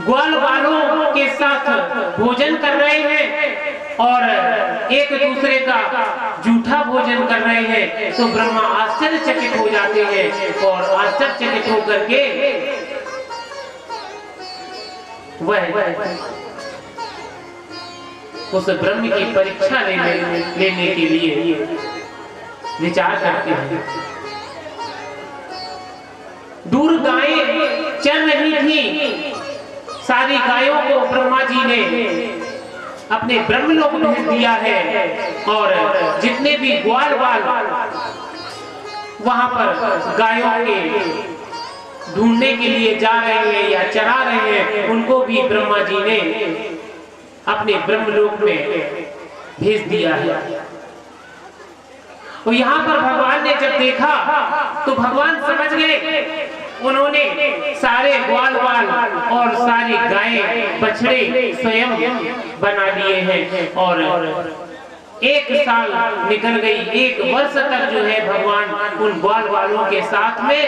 ग्वाल वालों के साथ भोजन कर रहे हैं और एक दूसरे का जूठा भोजन कर रहे हैं, तो ब्रह्मा आश्चर्यचकित हो जाते हैं और आश्चर्यचकित होकर के वह उस ब्रह्म की परीक्षा लेने के लिए विचार करते हैं। दूर गायें चल रही थी, सारी गायों को ब्रह्मा जी ने अपने ब्रह्मलोक भेज दिया है और जितने भी ग्वाल वाल वहां पर गायों के ढूंढने के लिए जा रहे हैं या चरा रहे हैं, उनको भी ब्रह्मा जी ने अपने ब्रह्मलोक में भेज दिया है। और यहाँ पर भगवान ने जब देखा तो भगवान समझ गए, उन्होंने सारे ग्वाल वाल और सारी गायें बछड़े स्वयं बना लिए हैं और एक साल निकल गई, एक वर्ष तक जो है भगवान उन ग्वाल वालों के साथ में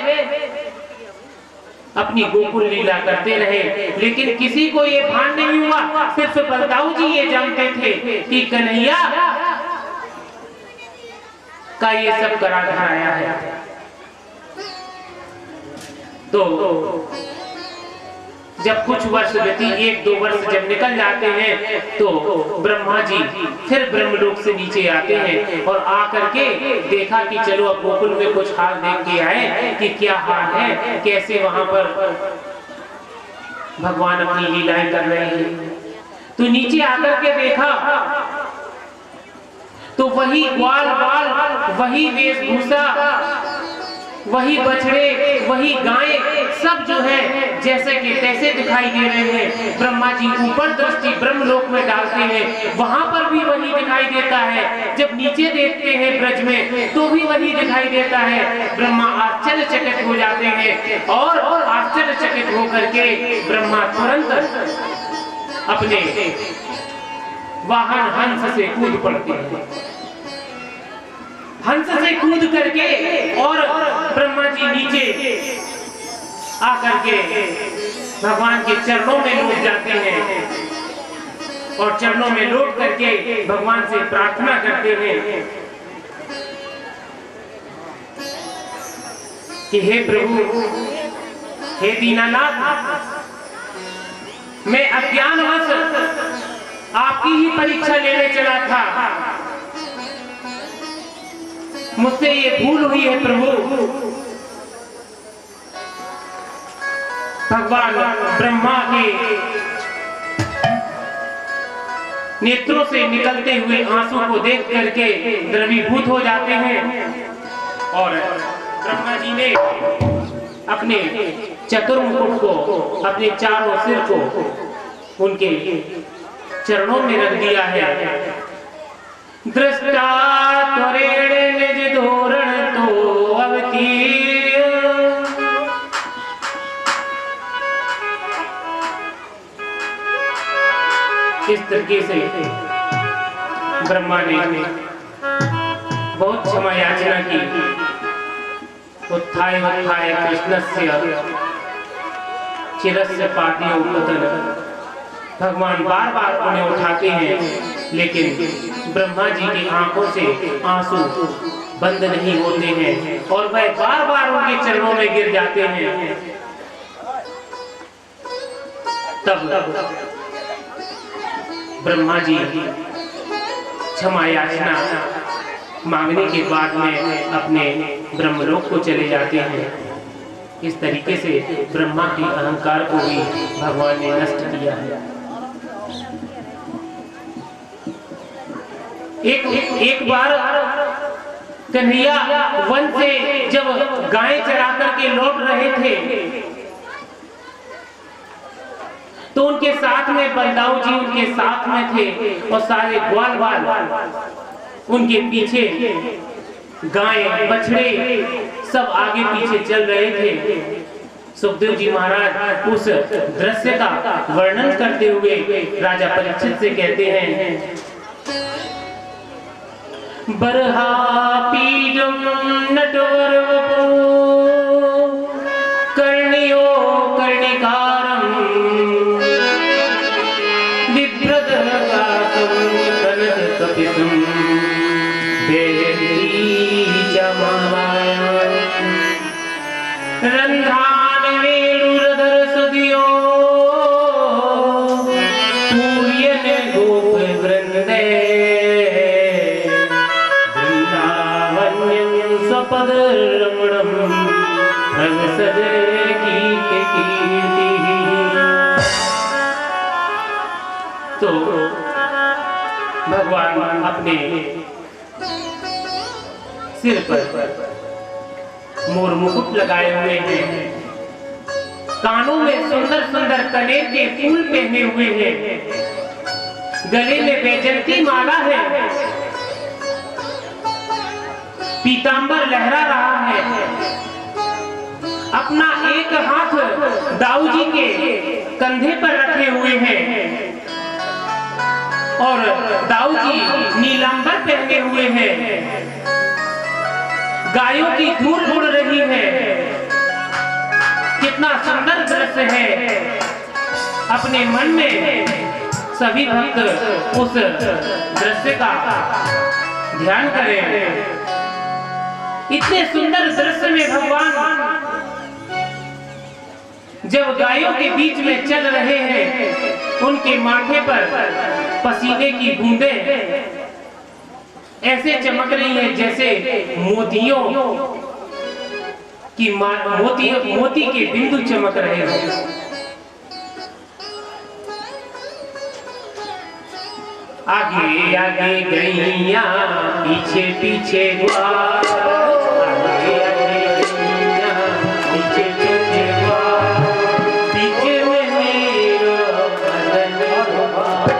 अपनी गोकुल लीला करते रहे। लेकिन किसी को ये भान नहीं हुआ, सिर्फ बलदाऊ जी ये जानते थे कि कन्हैया का ये सब करा धराया है। तो जब कुछ वर्ष व्यतीत, 1-2 वर्ष जब निकल जाते हैं तो ब्रह्मा जी फिर ब्रह्मलोक से नीचे आते हैं और आकर के देखा कि चलो अब गोकुल में कुछ हाल देख के आए कि क्या हाल है, कैसे वहां पर भगवान अपनी लीलाएं कर रहे हैं। तो नीचे आकर के देखा तो वही ग्वाल बाल, वही वेशभूषा, वही बछड़े, वही गायें, सब जो है जैसे कि तैसे दिखाई दे रहे हैं। ब्रह्मा जी ऊपर दृष्टि ब्रह्मलोक में डालते हैं, वहां पर भी वही दिखाई देता है। जब नीचे देखते हैं ब्रज में तो भी वही दिखाई देता है। ब्रह्मा आश्चर्यचकित हो जाते हैं और आश्चर्यचकित होकर के ब्रह्मा तुरंत अपने वाहन हंस से कूद पड़ते हैं। हंस से कूद करके और ब्रह्मा जी नीचे आकर के भगवान के चरणों में लौट जाते हैं और चरणों में लौट करके भगवान से प्रार्थना करते हैं कि हे प्रभु, हे दीनानाथ, मैं अज्ञानवश आपकी ही परीक्षा लेने चला था, मुझसे ये भूल हुई है प्रभु। भगवान ब्रह्मा के नेत्रों से निकलते हुए आंसू को देख करके द्रवीभूत हो जाते हैं और ब्रह्मा जी ने अपने चतुर्मुख को, अपने चारों सिर को उनके चरणों में रख दिया है। दृष्टा त्वरेण निज धोरण तो अवतीर्य, इस तरीके से ब्रह्मा ने बहुत क्षमा याचना की। उत्थाय उत्थाय कृष्णस्य चिरस्य पादयो पतन, भगवान बार बार उन्हें उठाते हैं, लेकिन ब्रह्मा जी की आंखों से आंसू बंद नहीं होते हैं और वह बार बार उनके चरणों में गिर जाते हैं। तब ब्रह्मा जी क्षमा याचना मांगने के बाद में अपने ब्रह्मलोक को चले जाते हैं। इस तरीके से ब्रह्मा के अहंकार को भी भगवान ने नष्ट किया है। एक बार कन्हैया वन से जब गाय चरा करके लौट रहे थे तो उनके साथ में बलदाऊ जी उनके साथ में थे और सारे ग्वाल वाल उनके पीछे, गाय बछड़े सब आगे पीछे चल रहे थे। सुखदेव जी महाराज उस दृश्य का वर्णन करते हुए राजा परीक्षित से कहते हैं, बरहा पीडम नटवरवपु कर्णियो कर्णिकारम सजेगी के कीर्ति। तो भगवान अपने सिर पर मोर मुकुट लगाए हुए हैं, कानों में सुंदर सुंदर कनेर के फूल पहने हुए हैं, गले में वैजयंती माला है, पीतांबर लहरा रहा है। अपना एक हाथ दाऊ जी के कंधे पर रखे हुए हैं और दाऊ जी नीलांबर पहने हुए हैं। गायों की धूल उड़ रही है। कितना सुंदर दृश्य है। अपने मन में सभी भक्त उस दृश्य का ध्यान करें। इतने सुंदर दृश्य में भगवान जब गायों के बीच में चल रहे हैं, उनके माथे पर पसीने की बूंदें ऐसे चमक रही हैं जैसे मोतियों की मोती के बिंदु चमक रहे हैं। आगे आगे गैया पीछे पीछे ग्वाल, आगे आगे गैया पीछे पीछे ग्वाल, पीछे में मेरो मदन गोपाल।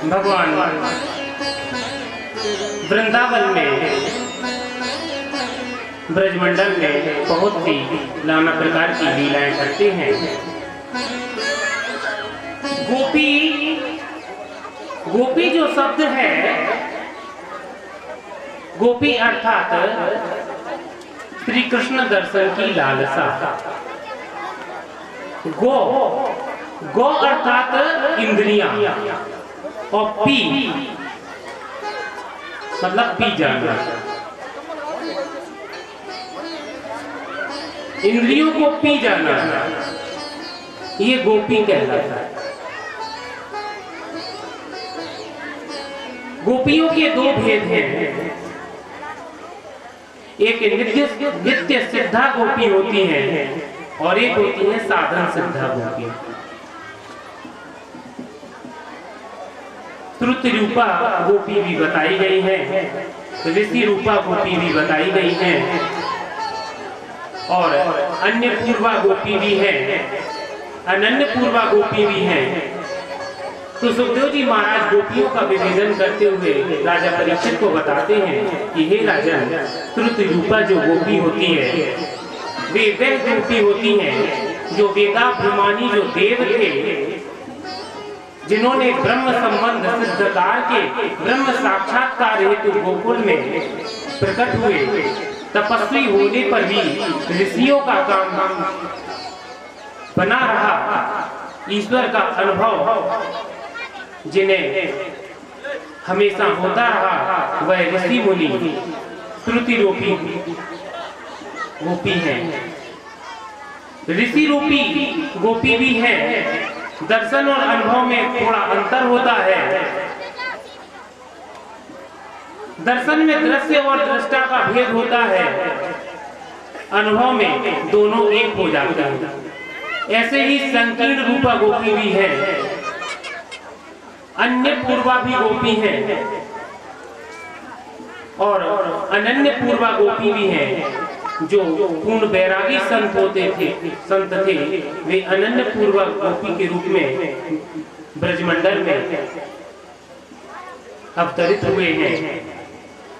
भगवान वृंदावन में ब्रजमंडल में बहुत सी नाना प्रकार की लीलाएं करते हैं। गोपी जो शब्द है, गोपी अर्थात श्री कृष्ण दर्शन की लालसा। गो अर्थात इंद्रियां और पी मतलब पी जाना। इंद्रियों को पी जाना, ये गोपी कहलाता है। गोपियों के दो भेद हैं, एक नित्य सिद्धा गोपी होती है और एक होती है साधन सिद्धा गोपी। श्रुति रूपा गोपी भी बताई गई है, ऋषि रूपा गोपी भी बताई गई है और अन्य पूर्वा गोपी भी है, अनन्य पूर्वा गोपी भी है। तो सुखदेव जी महाराज गोपियों का विवेचन करते हुए राजा परीक्षित को बताते हैं कि हे राजन, श्रुति रूपा जो गोपी होती है वे वह गोपी होती हैं जो वेदाभिमानी जो देव थे, जिन्होंने ब्रह्म संबंध सिद्धकार के ब्रह्म साक्षात्कार हेतु गोकुल में प्रकट हुए, तपस्वी होने पर भी ऋषियों का काम बना रहा, ईश्वर का अनुभव जिन्हें हमेशा होता रहा, वह ऋषि मुनि श्रुति रूपी गोपी हैं। ऋषि रूपी गोपी भी है। दर्शन और अनुभव में थोड़ा अंतर होता है। दर्शन में दृश्य और दृष्टा का भेद होता है, अनुभव में दोनों एक हो जाते हैं। ऐसे ही संकीर्ण रूपा गोपी भी है, अन्य पूर्वा भी गोपी है और अनन्य पूर्वा गोपी भी है। जो पूर्ण बैरागी संत थे, वे अनन्य पूर्वा गोपी के रूप में ब्रजमंडल में अवतरित हुए हैं,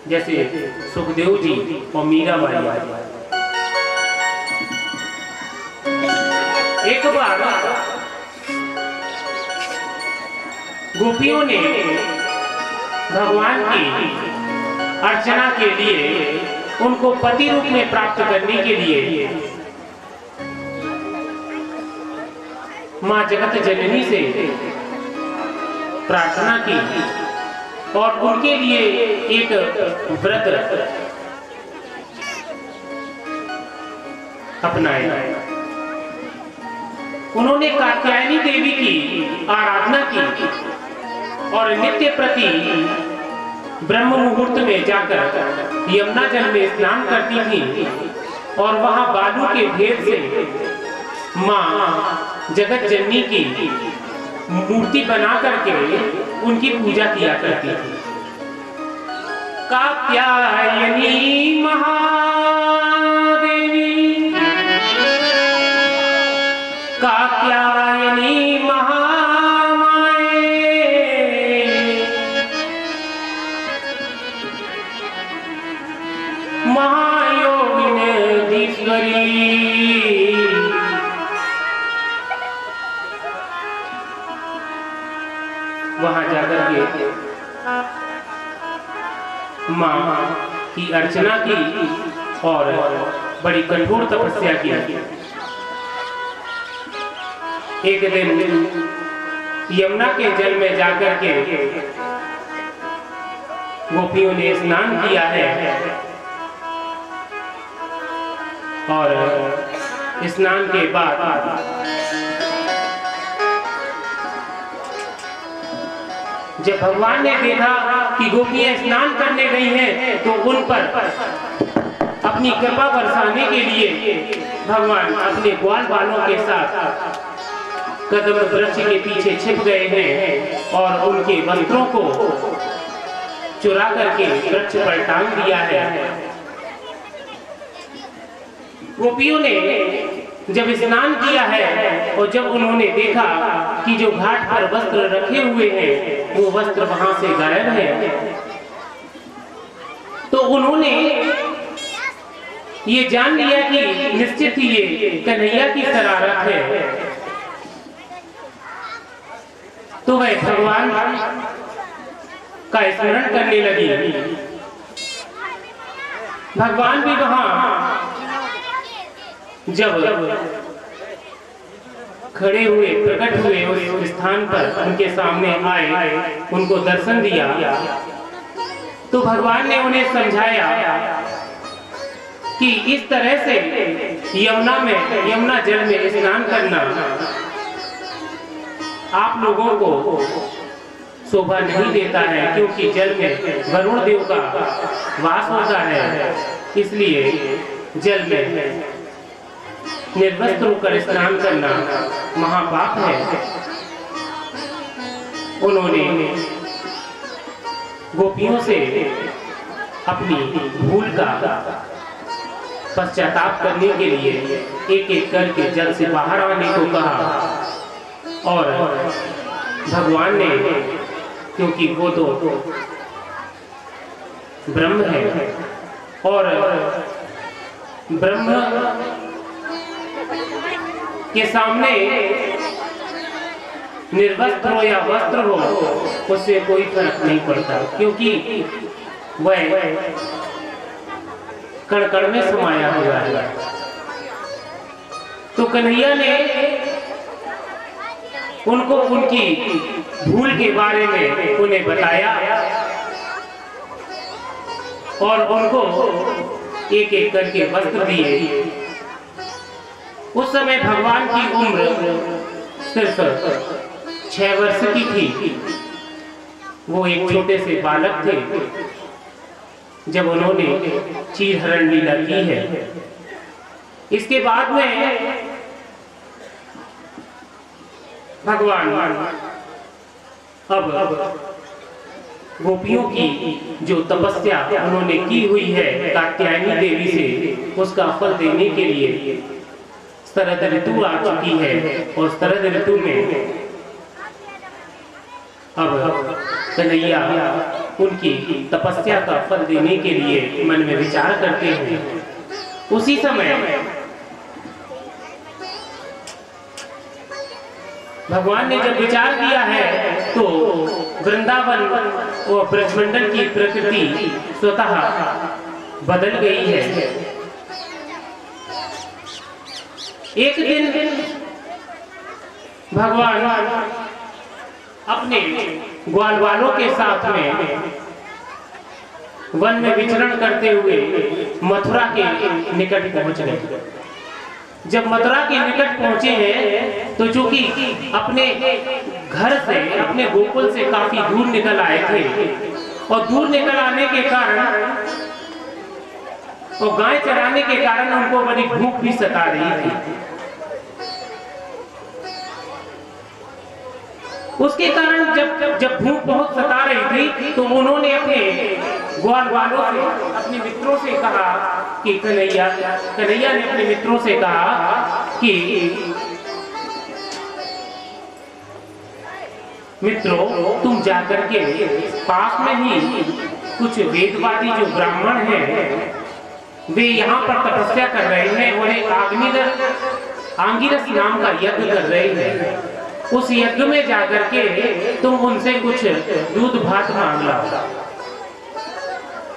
जैसे सुखदेव जी और मीराबाई। एक बार गोपियों ने भगवान की अर्चना के लिए, उनको पति रूप में प्राप्त करने के लिए मां जगत जननी से प्रार्थना की और उनके लिए एक व्रत अपनाया। उन्होंने कात्यायनी देवी की आराधना की और नित्य प्रति ब्रह्म मुहूर्त में जाकर यमुना जल में स्नान करती थी और वहां बालू के ढेर से मां जगत जननी की मूर्ति बना करके उनकी पूजा किया करती थी। कात्यायनी महादेवी, कात्यायनी वहां जाकर के मां की अर्चना की और बड़ी कठोर तपस्या की। एक दिन यमुना के जल में जाकर के गोपियों ने स्नान किया है और स्नान के बाद जब भगवान ने देखा कि गोपियां स्नान करने गई हैं, तो उन पर अपनी कृपा बरसाने के लिए भगवान अपने ग्वाल बालों के साथ कदम वृक्ष के पीछे छिप गए हैं और उनके वस्त्रों को चुरा करके वृक्ष पर टांग दिया है। गोपियों ने जब स्नान किया है और जब उन्होंने देखा कि जो घाट पर वस्त्र रखे हुए हैं वो वस्त्र वहां से गायब है। तो उन्होंने ये जान लिया कि निश्चित ही ये कन्हैया की शरारत है। तो वह भगवान का स्मरण करने लगी। भगवान भी वहां जब खड़े हुए, प्रकट हुए उस स्थान पर, उनके सामने आए, उनको दर्शन दिया, तो भगवान ने उन्हें समझाया कि इस तरह से यमुना जल में स्नान करना आप लोगों को शोभा नहीं देता है, क्योंकि जल में वरुण देव का वास होता है। इसलिए जल में निर्वस्त्र होकर स्नान करना महापाप है। उन्होंने गोपियों से अपनी भूल का पश्चाताप करने के लिए एक एक करके जल से बाहर आने को कहा। और भगवान ने, क्योंकि वो तो ब्रह्म है और ब्रह्म के सामने निर्वस्त्र हो या वस्त्र हो, उससे कोई फर्क नहीं पड़ता, क्योंकि वह कण कण में समाया हुआ है। तो कन्हैया ने उनको उनकी भूल के बारे में उन्हें बताया और उनको एक एक करके वस्त्र दिए। उस समय भगवान की उम्र सिर्फ 6 वर्ष की थी। वो एक छोटे से बालक थे जब उन्होंने चीरहरण लीला की है। इसके बाद में भगवान अब गोपियों की जो तपस्या उन्होंने की हुई है कात्यायनी देवी से, उसका फल देने के लिए शरद ऋतु आ चुकी है। और शरद ऋतु में अब कन्हैया उनकी तपस्या का फल देने के लिए मन में विचार करते हैं। उसी समय भगवान ने जब विचार किया है तो वृंदावन और ब्रजमंडल की प्रकृति स्वतः बदल गई है। एक दिन भगवान अपने ग्वाल वालों के साथ में वन में विचरण करते हुए मथुरा के निकट पहुंच गए। जब मथुरा के निकट पहुंचे हैं तो चूंकि अपने घर से, अपने गोकुल से काफी दूर निकल आए थे और दूर निकल आने के कारण और गाय चराने के कारण उनको बड़ी भूख भी सता रही थी। उसके कारण जब भूख बहुत सता रही थी तो उन्होंने अपने ग्वाल वालों से, अपने मित्रों से कहा कि कन्हैया ने अपने मित्रों से कहा कि मित्रों, तुम जाकर के पास में ही कुछ वेदवादी जो ब्राह्मण हैं वे यहाँ पर तपस्या कर रहे हैं और एक आंगिरस नाम का यज्ञ कर रहे हैं। उस यज्ञ में जाकर के तुम उनसे कुछ दूध भात मांग लो।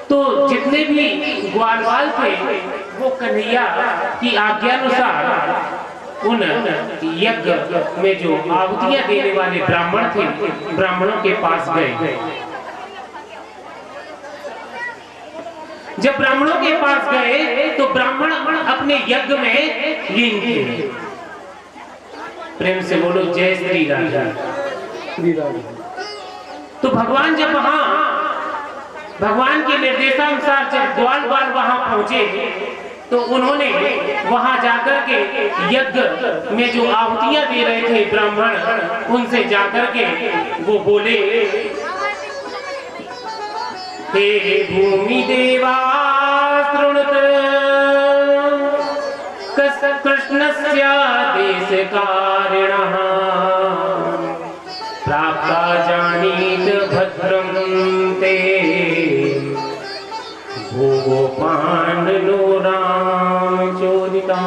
तो जितने भी ग्वालवाल थे वो कन्हैया की आज्ञानुसार उन यज्ञ में जो आहुतियां देने वाले ब्राह्मण थे, ब्राह्मणों के पास गए। जब ब्राह्मणों के पास गए तो ब्राह्मण अपने यज्ञ में लीन थे। प्रेम से बोलो जय श्री राधा। तो भगवान जब भगवान के निर्देशानुसार जब ग्वाल वहां पहुंचे तो उन्होंने वहां जाकर के यज्ञ में जो आहुतियां दे रहे थे ब्राह्मण, उनसे जाकर के वो बोले, हे भूमि देवा शृणुत कृष्णस्य देशकारिणः प्राप्ता जानीत गोपांडलो राम चोदिता।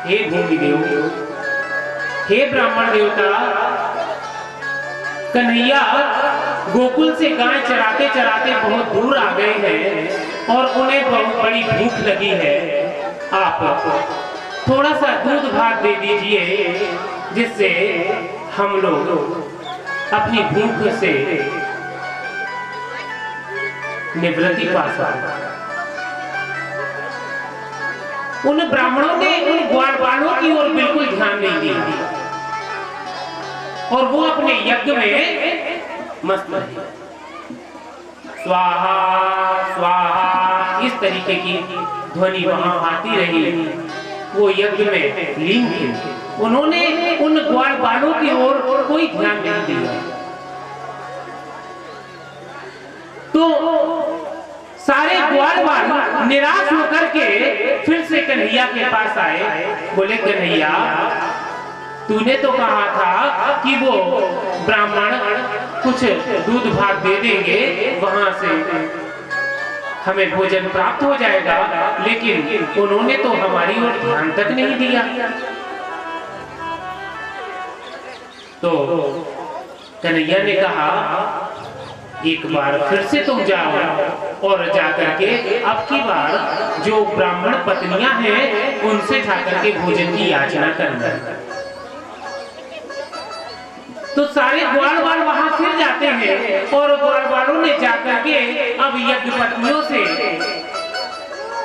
हे भूमि देव, हे ब्राह्मण देवता, कन्हैया गोकुल से गाय चराते चराते बहुत दूर आ गए हैं और उन्हें बहुत बड़ी भूख लगी है। आप थोड़ा सा दूध भात दे दीजिए जिससे हम लोग अपनी भूख से निवृत्ति पा सकें। उन ब्राह्मणों ने उन ग्वालवालों की ओर बिल्कुल ध्यान नहीं दिया और वो अपने यज्ञ में मस्त रहे। स्वाहा स्वाहा इस तरीके की ध्वनि वहां आती रही। वो यज्ञ में लीन थे। उन्होंने उन ग्वालवालों की ओर कोई ध्यान नहीं दिया। तो सारे ग्वालवाल निराश होकर के फिर से कन्हैया के पास आए। बोले, कन्हैया तूने तो कहा था कि वो ब्राह्मण कुछ दूध भात दे देंगे, वहां से हमें भोजन प्राप्त हो जाएगा, लेकिन उन्होंने तो हमारी ओर ध्यान तक नहीं दिया। तो कन्हैया ने कहा, एक बार फिर से तुम जाओ और जाकर के अब की बार जो ब्राह्मण पत्नियां हैं उनसे जाकर के भोजन की याचना करना। तो सारे ग्वालवाल वहां फिर जाते हैं और ग्वालवालों ने जाकर के अब यज्ञ पत्नियों से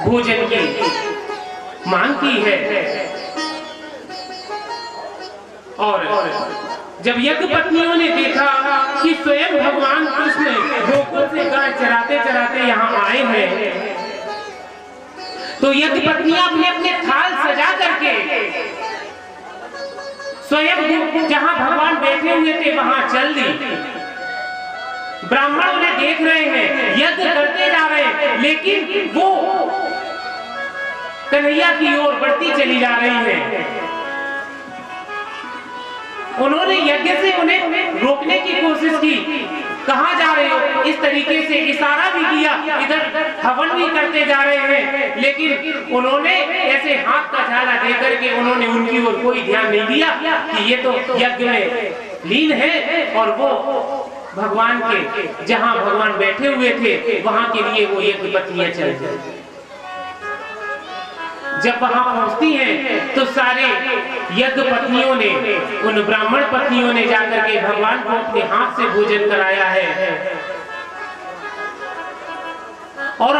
भोजन की मांग की है। और जब यज्ञ पत्नियों ने देखा कि स्वयं भगवान कृष्ण गोकुल से गाय चराते चराते यहाँ आए हैं, तो यज्ञ पत्नियां अपने अपने थाल सजा करके स्वयं जहां भगवान बैठे हुए थे वहां चल दी। ब्राह्मण उन्हें देख रहे हैं, यज्ञ करते जा रहे हैं, लेकिन वो कन्हैया की ओर बढ़ती चली जा रही है। उन्होंने यज्ञ से उन्हें रोकने की कोशिश की। कहां जा रहे हो? इस तरीके से इशारा भी किया, इधर हवन भी करते जा रहे हैं, लेकिन उन्होंने ऐसे हाथ का झाला देकर के उन्होंने उनकी ओर कोई ध्यान नहीं दिया कि ये तो यज्ञ में लीन है और वो भगवान के जहां भगवान बैठे हुए थे वहां के लिए वो यज्ञ पत्नियां चल जाए। जब वहां पहुंचती हैं तो सारे यज्ञ पत्नियों ने, उन ब्राह्मण पत्नियों ने जाकर के भगवान को अपने हाथ से भोजन कराया है। और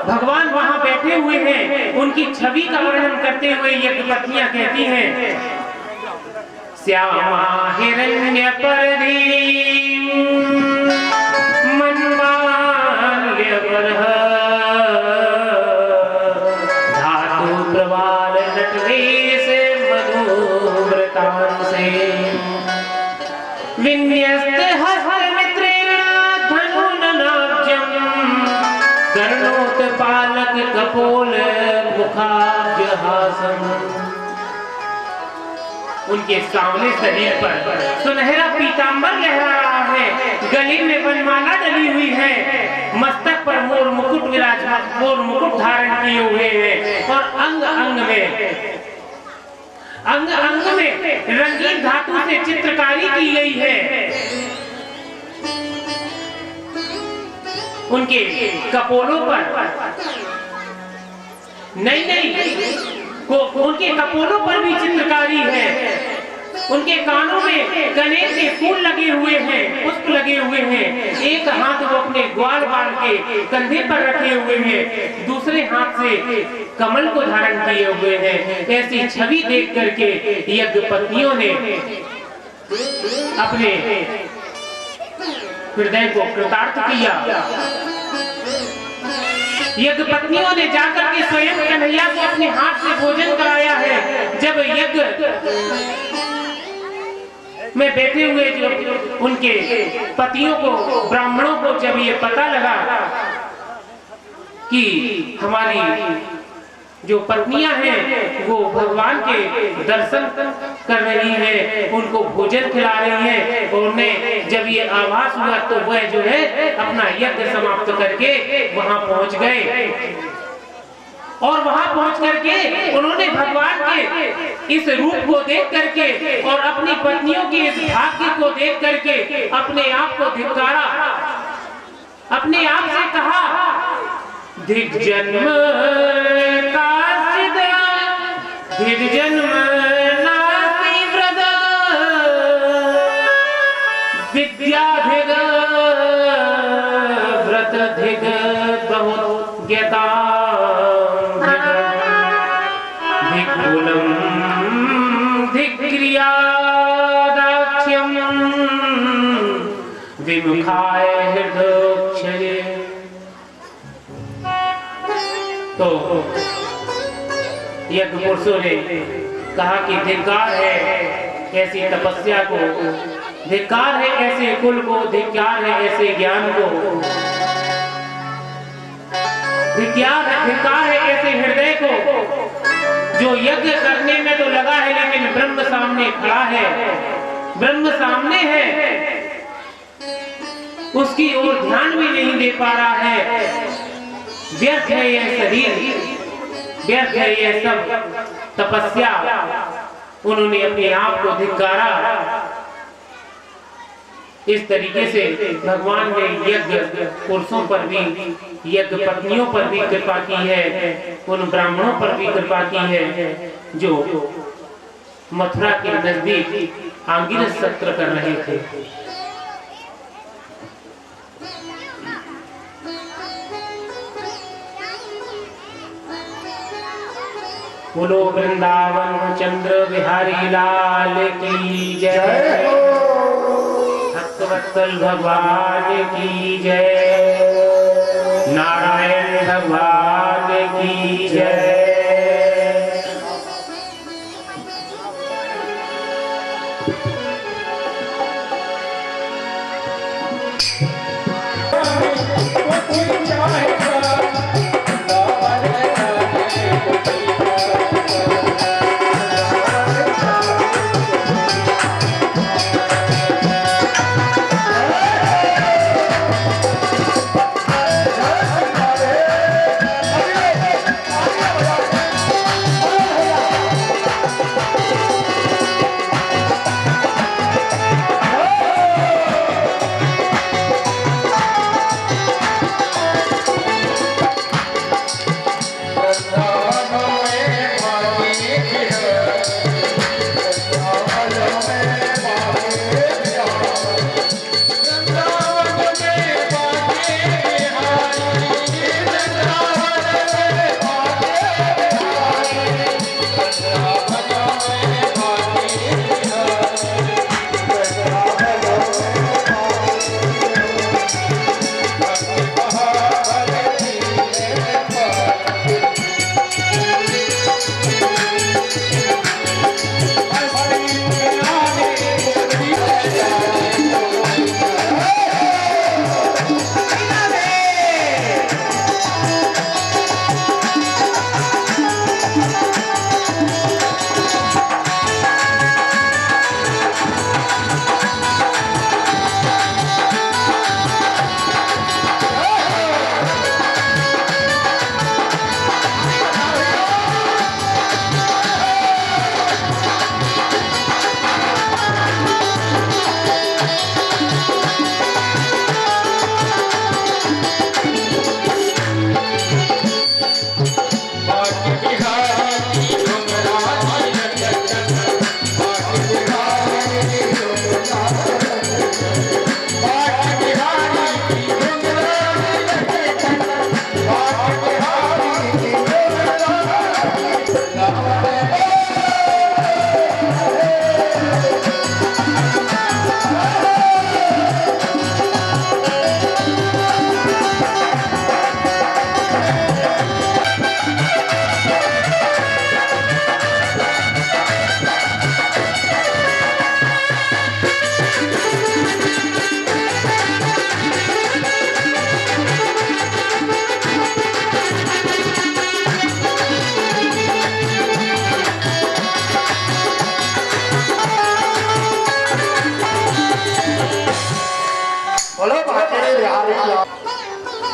भगवान वहां बैठे हुए हैं, उनकी छवि का वर्णन करते हुए यज्ञ पत्नियां कहती हैं, श्यामा हिरण्य परदीप मनमाल्य बरह विन्यस्त हस्तमित्रेण धनुननाब्जं कर्णोत्पालक कपोल मुखाब्जहासं। उनके सांवले शरीर पर सुनहरा पीतांबर लहरा रहा है, गले में वनमाला डली हुई है, मस्तक पर मोर मुकुट विराजमान, मोर मुकुट धारण किए हुए हैं और अंग अंग में रंगीन धातु से चित्रकारी की गई है। उनके कपोलों पर उनके कपोलों पर भी चित्रकारी है। उनके कानों में गणेश के फूल लगे हुए हैं, पुष्प लगे हुए हैं। एक हाथ वो अपने ग्वालवाल के कंधे पर रखे हुए हैं, दूसरे हाथ से कमल को धारण किए हुए हैं। ऐसी छवि देख करके यज्ञ पत्नियों ने अपने हृदय को कृतार्थ किया। यज्ञ पत्नियों ने जाकर के स्वयं कन्हैया को अपने हाथ से भोजन कराया है। जब यज्ञ में बैठे हुए जो उनके पतियों को, ब्राह्मणों को जब ये पता लगा कि हमारी जो पत्नियां हैं वो भगवान के दर्शन कर रही हैं, उनको भोजन खिला रही हैं, और उन्हें जब ये आभास हुआ तो वह जो है अपना यज्ञ समाप्त करके वहां पहुंच गए और वहां पहुंच करके उन्होंने भगवान के इस रूप को देख करके और अपनी पत्नियों के इस भाग्य को देख करके अपने आप को धिक्कारा, अपने आप से कहा धिक जन्म कासिद धिक जन्म नास्ति व्रत विद्या धिक व्रत धिक बहुत ज्ञता विमुखाय हृदय। तो यज्ञ पुरुषों ने कहा कि धिक्कार है ऐसी तपस्या को, धिक्कार है ऐसे कुल को, धिक्कार है ऐसे ज्ञान को, धिक्कार है ऐसे हृदय को जो यज्ञ करने में तो लगा है लेकिन ब्रह्म सामने खड़ा है, ब्रह्म सामने है, उसकी ओर ध्यान भी नहीं दे पा रहा है। व्यर्थ है यह शरीर, व्यर्थ है यह सब तपस्या। उन्होंने अपने आप को धिक्कारा। इस तरीके से भगवान ने यज्ञ पुरुषों पर भी, यज्ञ पत्नियों पर भी कृपा की है, उन ब्राह्मणों पर भी कृपा की है जो मथुरा के नजदीक आंगिरस सत्र कर रहे थे। बोलो वृंदावन चंद्र बिहारी लाल की जय, भक्तवत्सल भगवान की जय, नारायण भगवान की जय।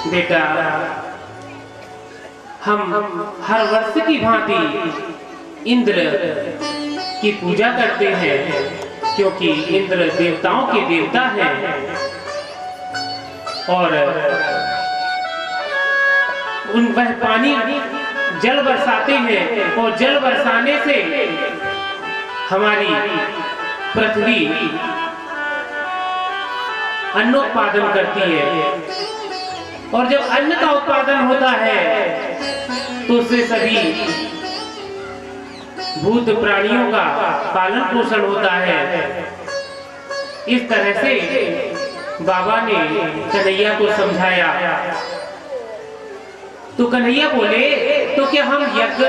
बेटा, हम हर वर्ष की भांति इंद्र की पूजा करते हैं, क्योंकि इंद्र देवताओं के देवता हैं और वह पानी जल बरसाते हैं और जल बरसाने से हमारी पृथ्वी अन्नोत्पादन करती है और जब अन्न का उत्पादन होता है तो उससे सभी भूत प्राणियों का पालन पोषण होता है। इस तरह से बाबा ने कन्हैया को समझाया। तो कन्हैया बोले, तो क्या हम यज्ञ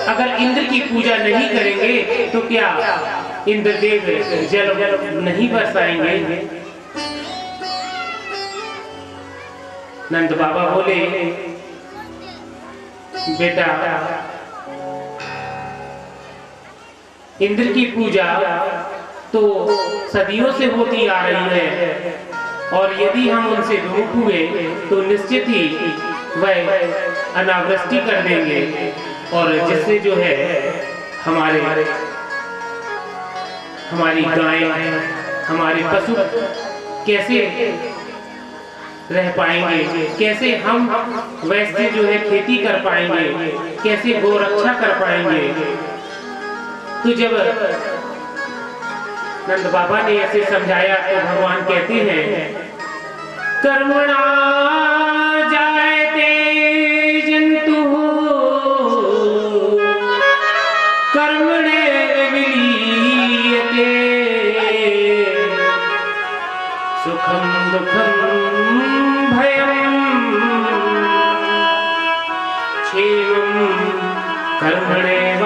अगर इंद्र की पूजा नहीं करेंगे तो क्या इंद्रदेव जल नहीं बरसाएंगे? नंद बाबा बोले, बेटा, इंद्र की पूजा तो सदियों से होती आ रही है और यदि हम उनसे विमुख हुए तो निश्चित ही वह अनावृष्टि कर देंगे और जिससे जो है हमारी गायें, हमारे पशु कैसे रह पाएंगे, कैसे हम वैसे जो है खेती कर पाएंगे, कैसे गौ रक्षा कर पाएंगे। तो जब नंद बाबा ने ऐसे समझाया तो भगवान कहते हैं, कर्मणा जायते जंतु कर्मणे विलीयते सुखम दुखम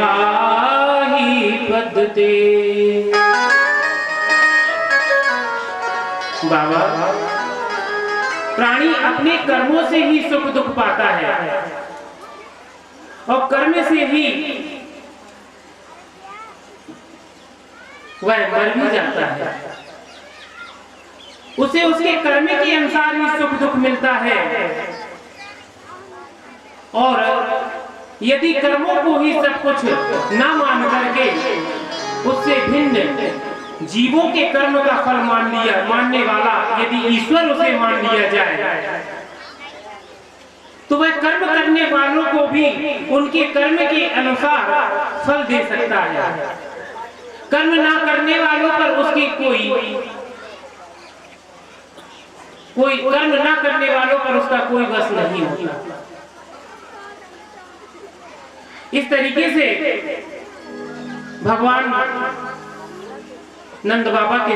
कर्मणेवाहि पद्धते। बाबा, प्राणी अपने कर्मों से ही सुख दुख पाता है और कर्म से ही वह मर भी जाता है। उसे उसके कर्म के अनुसार ही सुख दुख मिलता है और यदि कर्मों को ही सब कुछ ना मान करके उससे भिन्न जीवों के कर्म का फल मानने वाला यदि ईश्वर उसे मान लिया जाए तो वह कर्म करने वालों को भी उनके कर्म के अनुसार फल दे सकता है। कर्म ना करने वालों पर उसकी कोई कर्म ना करने वालों पर उसका कोई वश नहीं होता। इस तरीके से भगवान नंद बाबा के